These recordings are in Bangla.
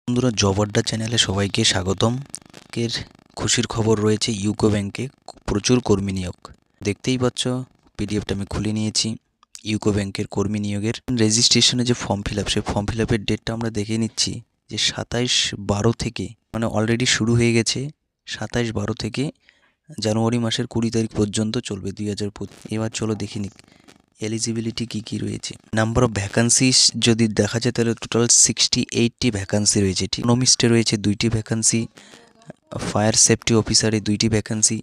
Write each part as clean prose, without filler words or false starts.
বন্ধুরা, জব আড্ডা চ্যানেলে সবাইকে স্বাগতম। এর খুশির খবর রয়েছে ইউকো ব্যাংকে প্রচুর কর্মী নিয়োগ। দেখতেই পাচ্ছ, পিডিএফটা আমি খুলে নিয়েছি। ইউকো ব্যাংকের কর্মী নিয়োগের রেজিস্ট্রেশনে যে ফর্ম ফিল আপ, সেই ফর্ম ফিল আপের ডেটটা আমরা দেখে নিচ্ছি যে 27/12 থেকে, মানে অলরেডি শুরু হয়ে গেছে। 27/12 থেকে জানুয়ারি মাসের 20 তারিখ পর্যন্ত চলবে 2025। এবার চলো দেখে নিক এলিজিবিলিটি কী রয়েছে। নাম্বার অফ ভ্যাকান্সিস যদি দেখা যায় তাহলে টোটাল 68টি ভ্যাকান্সি রয়েছে। ঠিক, ইকোনমিস্টে রয়েছে 2টি ভ্যাকান্সি, ফায়ার সেফটি অফিসারে 2টি ভ্যাকান্সি,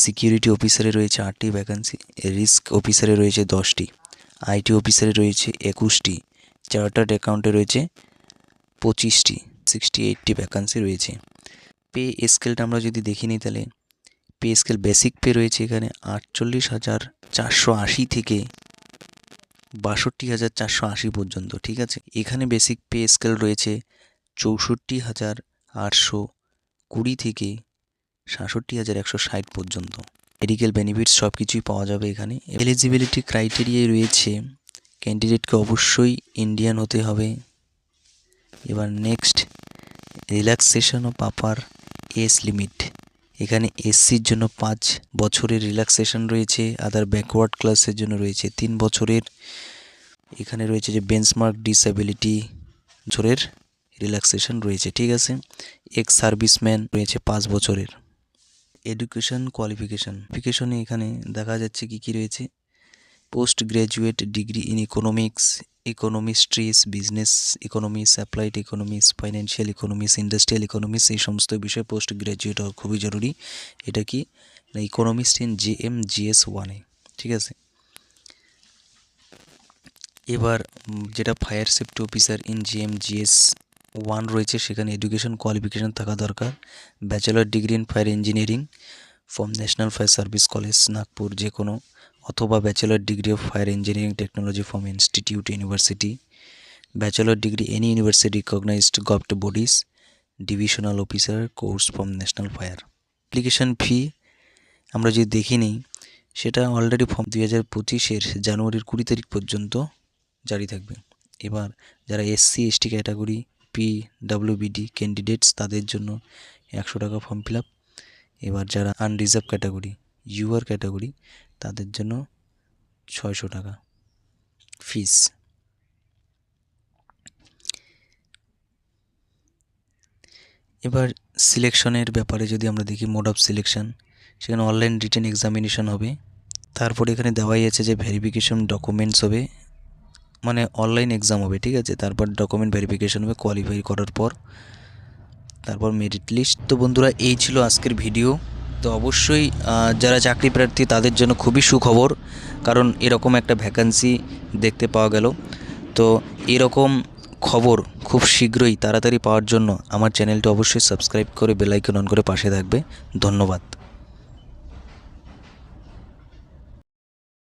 সিকিউরিটি অফিসারে রয়েছে 8টি ভ্যাকান্সি, রিস্ক অফিসারে রয়েছে 10টি, আইটি অফিসারে রয়েছে 21টি, চার্টার্ড অ্যাকাউন্টে রয়েছে 25টি। 68টি ভ্যাকান্সি রয়েছে। পে স্কেলটা আমরা যদি দেখি নিই তাহলে পে স্কেল বেসিক পে রয়েছে এখানে 48,480 থেকে 62,480 পর্যন্ত। ঠিক আছে, এখানে বেসিক পে স্কেল রয়েছে 64,820 থেকে 67,160 পর্যন্ত। মেডিকেল বেনিফিটস সব কিছুই পাওয়া যাবে এখানে। এলিজিবিলিটি ক্রাইটেরিয়ায় রয়েছে ক্যান্ডিডেটকে অবশ্যই ইন্ডিয়ান হতে হবে। এবার next, relaxation of upper age limit. এখানে এসসির জন্য 5 বছরের রিল্যাক্সেশন রয়েছে, আদার ব্যাকওয়ার্ড ক্লাসের জন্য রয়েছে 3 বছরের। এখানে রয়েছে যে বেঞ্চমার্ক ডিসএবিলিটি বছরের রিল্যাক্সেশন রয়েছে। ঠিক আছে, এক্স সার্ভিসম্যান রয়েছে 5 বছরের। এডুকেশন কোয়ালিফিকেশনে এখানে দেখা যাচ্ছে কি রয়েছে। Post graduate degree in economics, econometrics, business economics, applied economics, financial economics, industrial economics, এই সমস্ত বিষয়ে পোস্ট গ্র্যাজুয়েট হওয়া খুবই জরুরি। এটা কি না, ইকোনমিস্ট ইন JMGS 1-এ। ঠিক আছে, এবার যেটা fire safety officer in JMGS 1 রয়েছে, সেখানে এডুকেশন কোয়ালিফিকেশান থাকা দরকার। Bachelor degree in fire engineering from national fire service college Nagpur, যে কোনো, অথবা bachelor degree of fire engineering technology from institute university, bachelor degree any university recognised government bodies, divisional officer course from national fire. Application fee আমরা যদি দেখি নিই, সেটা অলরেডি ফর্ম 2025-এর জানুয়ারির 20 তারিখ পর্যন্ত জারি থাকবে। এবার যারা SC/ST ক্যাটাগরি, PWBD ক্যান্ডিডেটস, তাদের জন্য 100 টাকা ফর্ম ফিল আপ। এবার যারা আনরিজার্ভ ক্যাটাগরি, UR ক্যাটাগরি, তাদের জন্য 600 টাকা ফিস। এবার সিলেকশনের ব্যাপারে যদি আমরা দেখি, মোড অফ সিলেকশন, সেখানে অনলাইন রিটেন এক্সামিনেশন হবে। তারপরে এখানে দেওয়াই আছে যে ভেরিফিকেশন ডকুমেন্টস হবে, মানে অনলাইন এক্সাম হবে। ঠিক আছে, তারপর ডকুমেন্ট ভেরিফিকেশন হবে কোয়ালিফাই করার পর, তারপর মেরিট লিস্ট। তো বন্ধুরা, এই ছিল আজকের ভিডিও। তো অবশ্যই যারা চাকরি প্রার্থী তাদের জন্য খুবই সুখবর, কারণ এরকম একটা ভ্যাকান্সি দেখতে পাওয়া গেল। তো এরকম খবর খুব শীঘ্রই তাড়াতাড়ি পাওয়ার জন্য আমার চ্যানেলটি অবশ্যই সাবস্ক্রাইব করে বেল আইকন অন করে পাশে থাকবে। ধন্যবাদ।